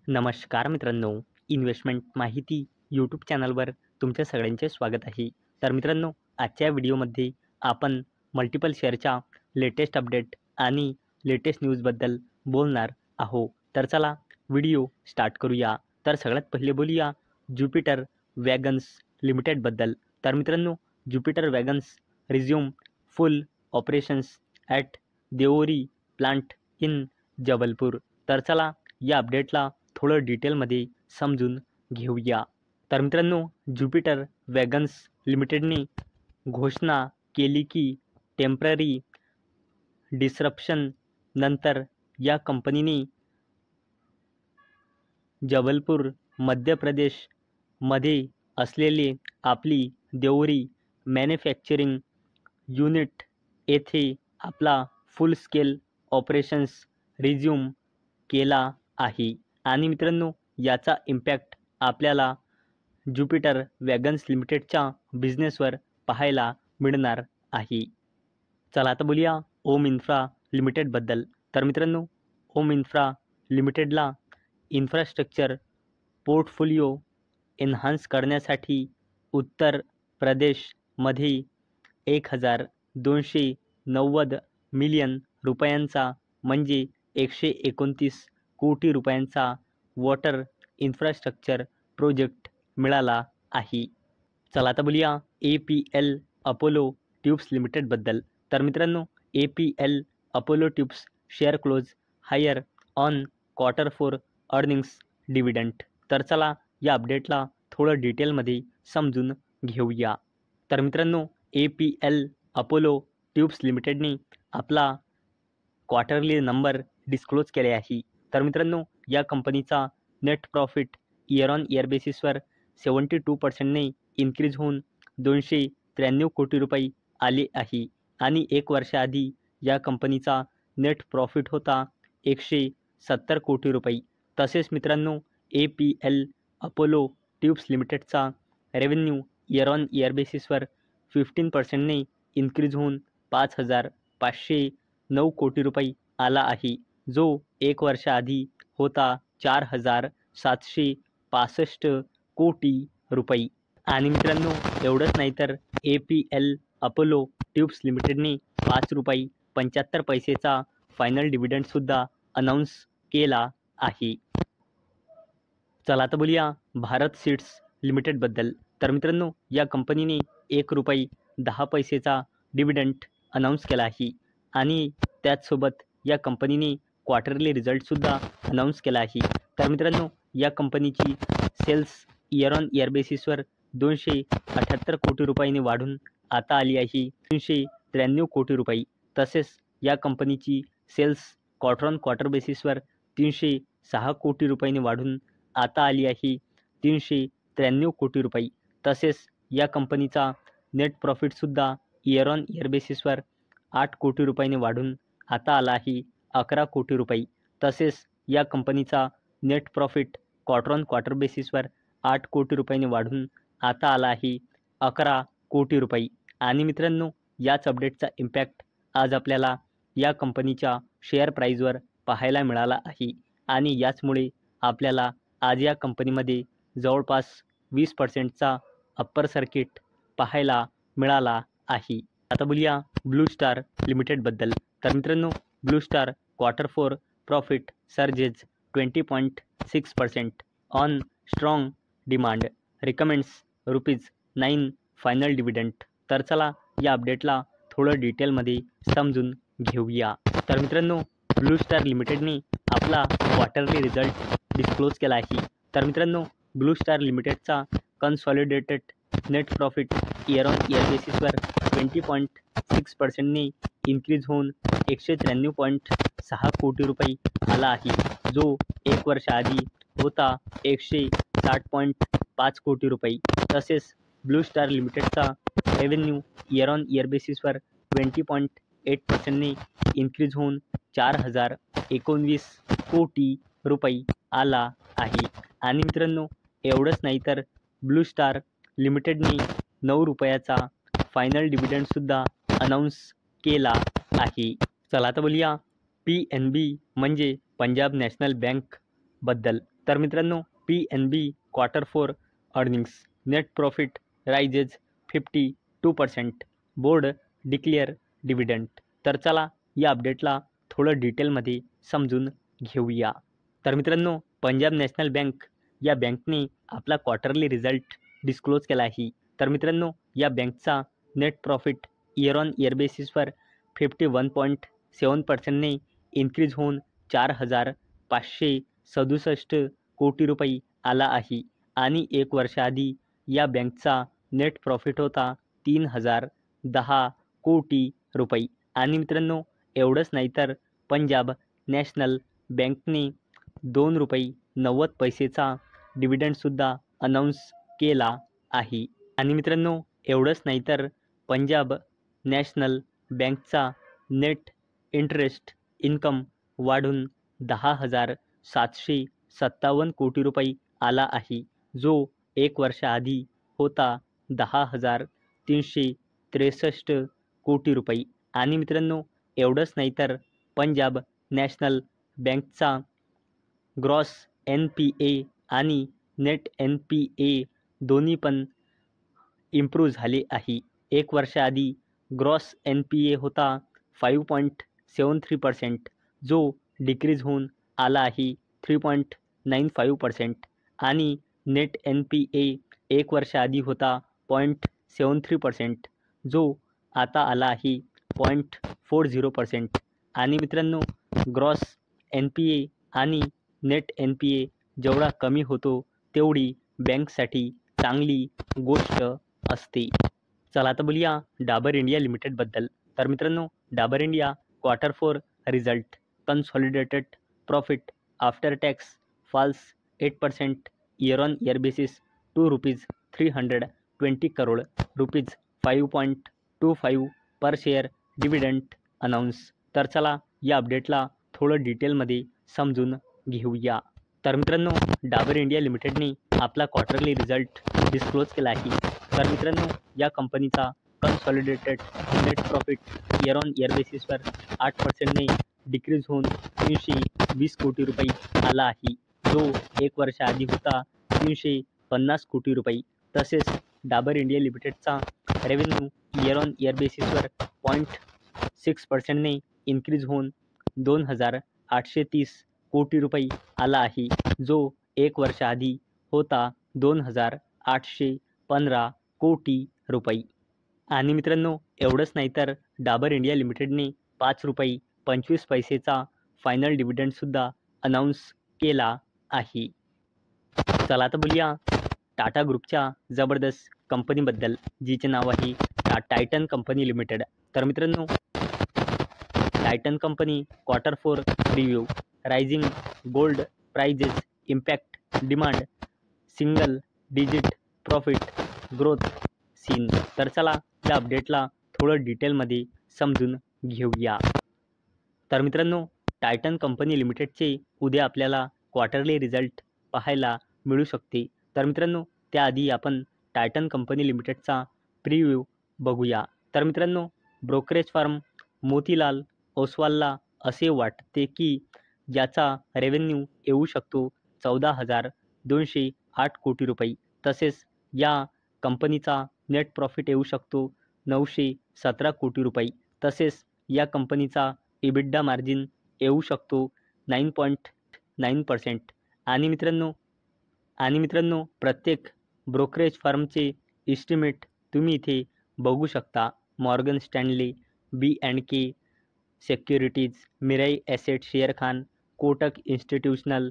नमस्कार मित्रांनो, इन्व्हेस्टमेंट माहिती यूट्यूब चॅनलवर तुमच्या सगळ्यांचे स्वागत आहे. तर मित्रांनो, आजच्या व्हिडिओमध्ये आपण मल्टिपल शेअरच्या लेटेस्ट अपडेट आणि लेटेस्ट न्यूजबद्दल बोलणार आहोत. तर चला व्हिडिओ स्टार्ट करूया. तर सगळ्यात पहिले बोलूया ज्युपिटर वॅगन्स लिमिटेडबद्दल. तर मित्रांनो, Jupiter wagons resume full operations at Deori plant in Jabalpur. तर चला या अपडेटला थोडं डिटेलमध्ये समजून घेऊया. तर मित्रांनो, ज्युपिटर वॅगन्स लिमिटेडने घोषणा केली की टेम्पररी डिसरप्शन नंतर या कंपनीने जबलपूर मध्य प्रदेशमध्ये असलेले आपली देवरी मॅन्युफॅक्चरिंग युनिट येथे आपला फुल स्केल ऑपरेशन्स रिझ्यूम केला आहे. आणि मित्रांनो, याचा इम्पॅक्ट आपल्याला ज्युपिटर वॅगन्स लिमिटेडच्या बिझनेसवर पाहायला मिळणार आहे. चला आता बोलूया ओम इन्फ्रा लिमिटेडबद्दल. तर मित्रांनो, ओम इन्फ्रा लिमिटेडला इन्फ्रास्ट्रक्चर पोर्टफोलिओ एन्हान्स करण्यासाठी उत्तर प्रदेशमध्ये 1,290 मिलियन रुपयांचा म्हणजे 129 कोटी रुपयांचा वॉटर इन्फ्रास्ट्रक्चर प्रोजेक्ट मिळाला आहे. चला आता बोलूया APL अपोलो ट्यूब्स लिमिटेडबद्दल. तर मित्रांनो, APL Apollo tubes share close higher on Q4 earnings dividend. तर चला या अपडेटला थोडं डिटेलमध्ये समजून घेऊया. तर मित्रांनो, APL अपोलो ट्यूब्स लिमिटेडने आपला क्वार्टरली नंबर डिस्क्लोज केले आहे. तर मित्रांनो, या कंपनीचा net profit year on year बेसिसवर 72% इन्क्रीज होऊन 293 कोटी रुपये आले आहे. आणि 1 वर्षाआधी या कंपनीचा नेट प्रॉफिट होता 170 कोटी रुपये. तसेच मित्रांनो, APL अपोलो ट्यूब्स लिमिटेडचा रेव्हेन्यू इयर ऑन इयर बेसिसवर 15% इन्क्रीज होऊन 5,509 कोटी रुपये आला आहे, जो 1 वर्षाआधी होता 4,765 कोटी रुपये. आणि मित्रांनो, एवढंच नाही तर APL अपोलो ट्यूब्स लिमिटेडने 5 रुपये 75 पैसेचा फायनल डिव्हिडंडसुद्धा अनाऊन्स केला आहे. चला आता बोलूया भारत सीड्स लिमिटेडबद्दल. तर मित्रांनो, या कंपनीने 1 रुपये 10 पैसेचा डिव्हिडंड अनाऊन्स केला आहे. आणि त्याचसोबत या कंपनीने क्वार्टरली रिझल्टसुद्धा अनाऊन्स केला आहे. तर मित्रांनो, या कंपनीची सेल्स इयर ऑन इयर बेसिसवर 278 कोटी रुपयांनी वाढून आता आली आहे 393 कोटी रुपये. तसेच या कंपनीची सेल्स क्वार्टर ऑन क्वार्टर बेसिसवर 306 कोटी रुपयांनी वाढून आता आली आहे 393 कोटी रुपये. तसेच या कंपनीचा नेट प्रॉफिटसुद्धा इयर ऑन इयर बेसिसवर 8 कोटी रुपयांनी वाढून आता आला आहे 11 कोटी रुपये. तसेच या कंपनीचा net profit quarter on quarter बेसिसवर 8 कोटी रुपयांनी वाढून आता आला आहे 11 कोटी रुपये. आणि मित्रांनो, याच अपडेटचा इम्पॅक्ट आज आपल्याला या कंपनीच्या शेअर प्राईजवर पाहायला मिळाला आहे. आणि याचमुळे आपल्याला आज या कंपनीमध्ये जवळपास 20%चा अप्पर सर्किट पाहायला मिळाला आहे. आता बोलूया ब्लू स्टार लिमिटेडबद्दल. तर मित्रांनो, Blue star Q4 profit surges 20.6% on strong demand recommends ₹9 final dividend. तर चला या अपडेटला थोडं डिटेलमध्ये समजून घेऊया. तर मित्रांनो, ब्लू स्टार लिमिटेडने आपला क्वार्टरली रिझल्ट डिस्क्लोज केला आहे. तर मित्रांनो, ब्लू स्टार लिमिटेडचा consolidated net profit year on year बेसिसवर 20.6% इन्क्रीज होऊन 193.6 कोटी रुपये आला आहे, जो 1 वर्षाआधी होता 160.5 कोटी रुपये. तसेच ब्लू स्टार लिमिटेडचा रेव्हेन्यू इयर ऑन इयर बेसिसवर 20.8% इन्क्रीज होऊन 4,019 कोटी रुपये आला आहे. आणि मित्रांनो, एवढंच नाही तर ब्लू स्टार लिमिटेडने 9 रुपयाचा फायनल डिव्हिडंडसुद्धा अनाऊन्स केला आहे. चला आता बोलूया PNB म्हणजे पंजाब नॅशनल बँकबद्दल. तर मित्रांनो PNB Q4 earnings net profit rises 52%, board declare dividend. तर चला या अपडेटला थोडं डिटेलमध्ये समजून घेऊया. तर मित्रांनो पंजाब नॅशनल बँक या बँकने आपला क्वार्टरली रिझल्ट डिस्क्लोज केला आहे. तर मित्रांनो या बँकचा net profit year on year बेसिसवर 51.7%ने इन्क्रीज होऊन 4,567 कोटी रुपये आला आहे आणि एक वर्षाआधी या बँकचा नेट प्रॉफिट होता 3,010 कोटी रुपये. आणि मित्रांनो एवढंच नाही तर पंजाब नॅशनल बँकने ₹2.90चा डिव्हिडंडसुद्धा अनाऊन्स केला आहे. आणि मित्रांनो एवढंच नाही तर पंजाब नॅशनल बँकचा नेट इंटरेस्ट इन्कम वाढून 10,757 कोटी रुपये आला आहे, जो एक वर्षाआधी होता 10,363 कोटी रुपये. आणि मित्रांनो एवढंच नाही तर पंजाब नॅशनल बँकचा ग्रॉस NPA आणि नेट NPA दोन्ही पण इम्प्रूव्ह झाले आहे. एक वर्षाआधी ग्रॉस NPA होता 5.73%, जो डिक्रीज होऊन आला आहे 3.95% आणि नेट NPA एक वर्षाआधी होता 0.73%, जो आता आला आहे 0.40%. आणि मित्रांनो ग्रॉस NPA आणि नेट NPA जेवढा कमी होतो तेवढी बँकसाठी चांगली गोष्ट असते. चला आता बोलूया डाबर इंडिया लिमिटेडबद्दल. तर मित्रांनो Dabur India Q4 result consolidated profit after tax falls 8% year on year basis to ₹320 crore, ₹5.25 per share dividend announce. तर चला या अपडेटला थोडं डिटेलमध्ये समजून घेऊया. तर मित्रांनो डाबर इंडिया लिमिटेडने आपला क्वार्टरली रिझल्ट डिस्क्लोज केला आहे. तर मित्रांनो या कंपनीचा consolidated net profit year on year बेसिसवर 8%ने डिक्रीज होऊन 320 कोटी रुपये आला आहे, जो एक वर्षाआधी होता 350 कोटी रुपये. तसेच डाबर इंडिया लिमिटेडचा रेव्हेन्यू इयर ऑन इयर बेसिसवर 0.6%ने इन्क्रीज होऊन 2,830 कोटी रुपये आला आहे, जो एक वर्षाआधी होता 2,815 कोटी रुपये. आणि मित्रांनो एवढंच नाही तर डाबर इंडिया लिमिटेडने ₹5.25चा फायनल डिव्हिडंडसुद्धा अनाऊन्स केला आहे. चला आता बोलूया टाटा ग्रुपच्या जबरदस्त कंपनीबद्दल, जिचे नाव आहे टायटन कंपनी लिमिटेड. तर मित्रांनो Titan company Q4 review rising gold prices impact demand single digit profit growth seen. तर चला या अपडेटला थोडं डिटेलमध्ये समजून घेऊया. तर मित्रांनो टायटन कंपनी लिमिटेडचे उद्या आपल्याला क्वार्टरली रिझल्ट पाहायला मिळू शकते. तर मित्रांनो त्याआधी आपण टायटन कंपनी लिमिटेडचा प्रिव्ह्यू बघूया. तर मित्रांनो ब्रोकरेज फर्म मोतीलाल ओसवालला असे वाटते की ज्याचा रेव्हेन्यू येऊ शकतो 14,208 कोटी रुपये. तसेच या कंपनीचा नेट प्रॉफिट येऊ शकतो 917 कोटी रुपये. तसेच या कंपनीचा EBITDA मार्जिन येऊ शकतो 9.9%. आणि मित्रांनो प्रत्येक ब्रोकरेज फर्मचे इस्टिमेट तुम्ही इथे बघू शकता. Morgan Stanley, B&K securities, Mirae asset Sharekhan, Kotak institutional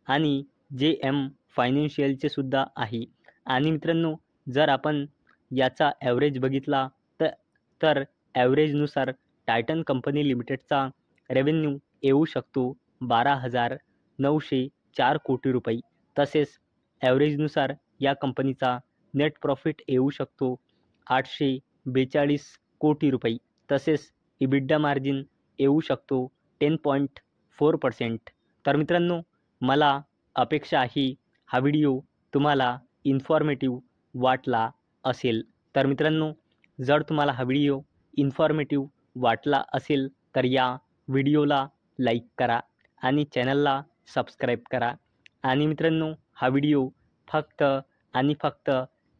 आणि JM फायनान्शियलचे सुद्धा आहे. आणि मित्रांनो जर आपण याचा ॲव्हरेज बघितला तर ॲव्हरेजनुसार टायटन कंपनी लिमिटेडचा रेव्हेन्यू येऊ शकतो 12,904 कोटी रुपये. तसेच ॲव्हरेजनुसार या कंपनीचा नेट प्रॉफिट येऊ शकतो 842 कोटी रुपये. तसेच EBITDA मार्जिन येऊ शकतो 10.4%. तर मित्रांनो मला अपेक्षा आहे हा व्हिडिओ तुम्हाला इन्फॉर्मेटिव्ह वाटला असेल. तर मित्रांनो जर तुम्हाला हा व्हिडिओ इन्फॉर्मेटिव्ह वाटला असेल तर या व्हिडिओला लाईक करा आणि चॅनलला सबस्क्राईब करा आणि मित्रांनो, हा व्हिडिओ फक्त आणि फक्त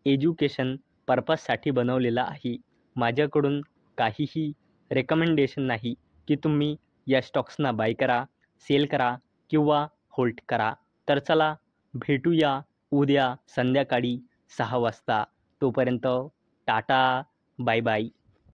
एज्युकेशन पर्पजसाठी बनवलेला आहे. माझ्याकडून काहीही रेकमेंडेशन नाही की तुम्ही या स्टॉक्सना बाय करा, सेल करा किंवा होल्ड करा. तर चला भेटूया उद्या संध्याकाळी 6 वाजता. तोपर्यंत टाटा, बाय बाय.